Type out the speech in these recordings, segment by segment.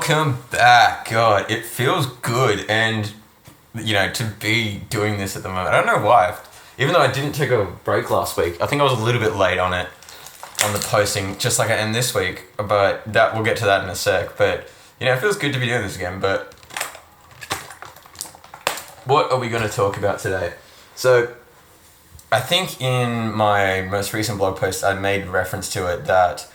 Welcome back. God, it feels good and to be doing this at the moment. I don't know why. Even though I didn't take a break last week, I think I was a little bit late on it, on the posting, just like I am this week. But that we'll get to that in a sec. But it feels good to be doing this again. But what are we going to talk about today? So, I think in my most recent blog post, I made reference to it that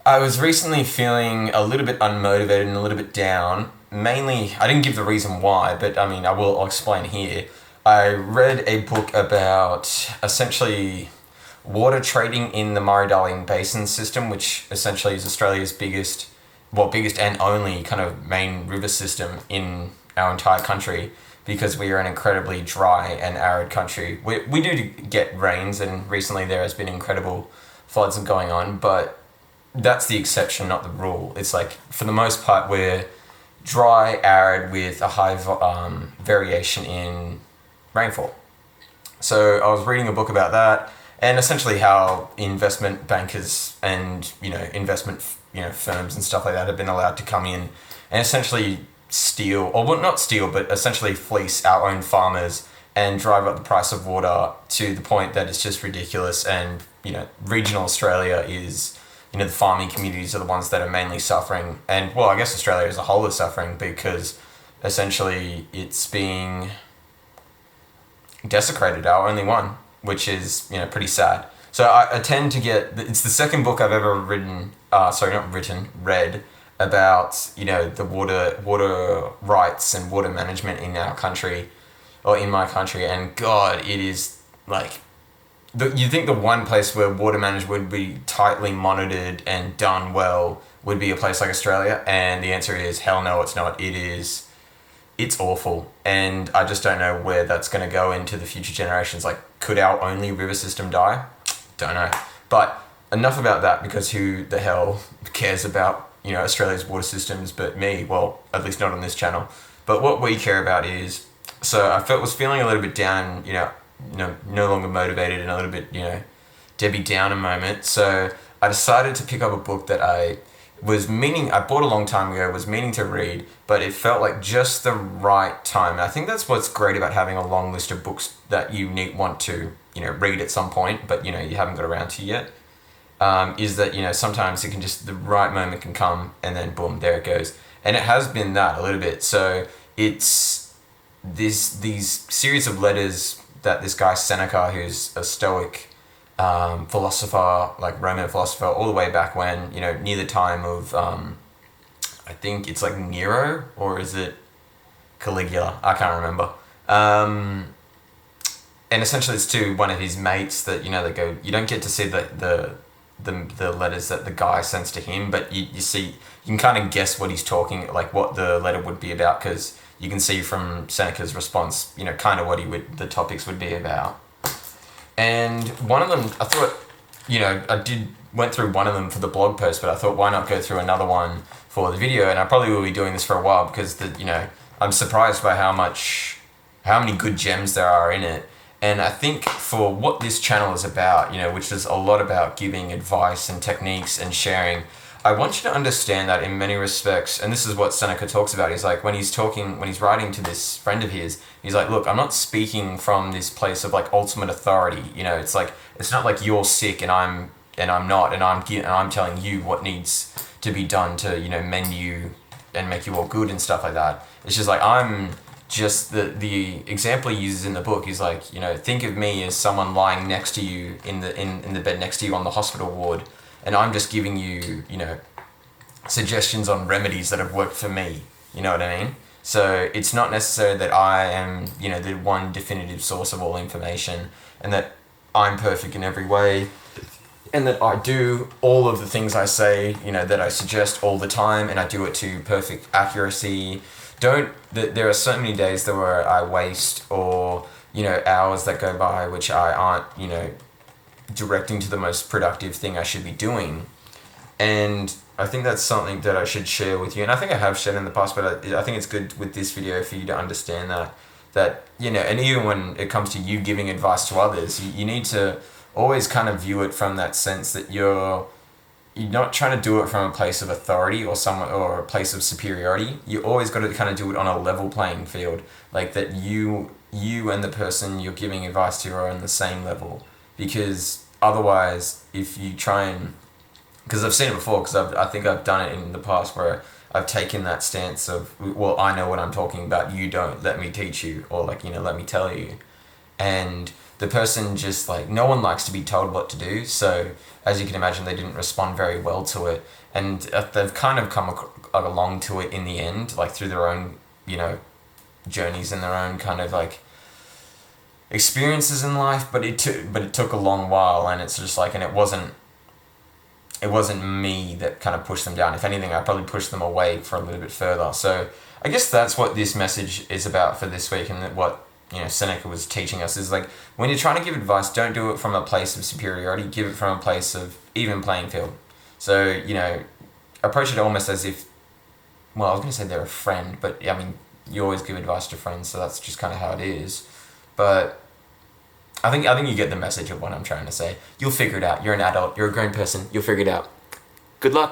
I was recently feeling a little bit unmotivated and a little bit down. Mainly, I didn't give the reason why, but I'll explain here. I read a book about essentially water trading in the Murray-Darling Basin system, which essentially is Australia's biggest and only kind of main river system in our entire country, because we are an incredibly dry and arid country. We do get rains, and recently there has been incredible floods going on, but that's the exception, not the rule. It's like, for the most part, we're dry, arid, with a high variation in rainfall. So I was reading a book about that, and essentially how investment bankers and investment firms and stuff like that have been allowed to come in and essentially steal, or well, not steal, but essentially fleece our own farmers and drive up the price of water to the point that it's just ridiculous. And regional Australia is, the farming communities are the ones that are mainly suffering. And, well, I guess Australia as a whole is suffering because essentially it's being desecrated, our only one, which is, pretty sad. So I tend to it's the second book I've ever read about, the water rights and water management in our country, or in my country. And God, it is like, you think the one place where water management would be tightly monitored and done well would be a place like Australia, and the answer is hell no, it's not. It's awful, and I just don't know where that's going to go into the future generations. Like, could our only river system die? Don't know. But enough about that, because who the hell cares about Australia's water systems but me? Well, at least not on this channel. But what we care about is, so I was feeling a little bit down, no longer motivated, and a little bit, Debbie Downer moment. So I decided to pick up a book that I bought a long time ago, was meaning to read, but it felt like just the right time. And I think that's what's great about having a long list of books that you want to, read at some point, but, you haven't got around to yet. Is that, sometimes it can just, the right moment can come, and then boom, there it goes. And it has been that a little bit. So it's these series of letters that this guy Seneca, who's a Stoic philosopher, like Roman philosopher, all the way back when, near the time of, I think it's like Nero, or is it Caligula? I can't remember. And essentially it's to one of his mates that, they go, you don't get to see the letters that the guy sends to him, but you can kind of guess what he's talking, like what the letter would be about, because you can see from Seneca's response, kind of what the topics would be about. And one of them, I thought, went through one of them for the blog post, but I thought, why not go through another one for the video? And I probably will be doing this for a while, because I'm surprised by how many good gems there are in it. And I think for what this channel is about, which is a lot about giving advice and techniques and sharing, I want you to understand that in many respects, and this is what Seneca talks about. He's like, when he's writing to this friend of his, he's like, look, I'm not speaking from this place of like ultimate authority. It's like, it's not like you're sick and I'm not, and I'm telling you what needs to be done to, mend you and make you all good and stuff like that. It's just like, I'm just the example he uses in the book is like, think of me as someone lying next to you in the bed next to you on the hospital ward. And I'm just giving you, suggestions on remedies that have worked for me. You know what I mean? So it's not necessary that I am, the one definitive source of all information, and that I'm perfect in every way, and that I do all of the things I say, that I suggest all the time, and I do it to perfect accuracy. There are so many days that where I waste, or, hours that go by which I aren't, directing to the most productive thing I should be doing. And I think that's something that I should share with you. And I think I have shared in the past, but I think it's good with this video for you to understand that, and even when it comes to you giving advice to others, you need to always kind of view it from that sense that you're you're not trying to do it from a place of authority or someone or a place of superiority. You always got to kind of do it on a level playing field, like that you and the person you're giving advice to are on the same level. Because otherwise, if you try and, because I've seen it before, because I think I've done it in the past where I've taken that stance of, well, I know what I'm talking about, you don't, let me teach you, or like, let me tell you. And the person just like, no one likes to be told what to do, so as you can imagine, they didn't respond very well to it, and they've kind of come along to it in the end, like through their own, journeys and their own kind of like experiences in life, but it took a long while, and it's just like, and it wasn't me that kind of pushed them down. If anything, I probably pushed them away for a little bit further. So I guess that's what this message is about for this week, and that what Seneca was teaching us is like, when you're trying to give advice, don't do it from a place of superiority. Give it from a place of even playing field. So approach it almost as if, well, I was going to say they're a friend, but I mean, you always give advice to friends, so that's just kind of how it is. But I think you get the message of what I'm trying to say. You'll figure it out. You're an adult. You're a grown person. You'll figure it out. Good luck.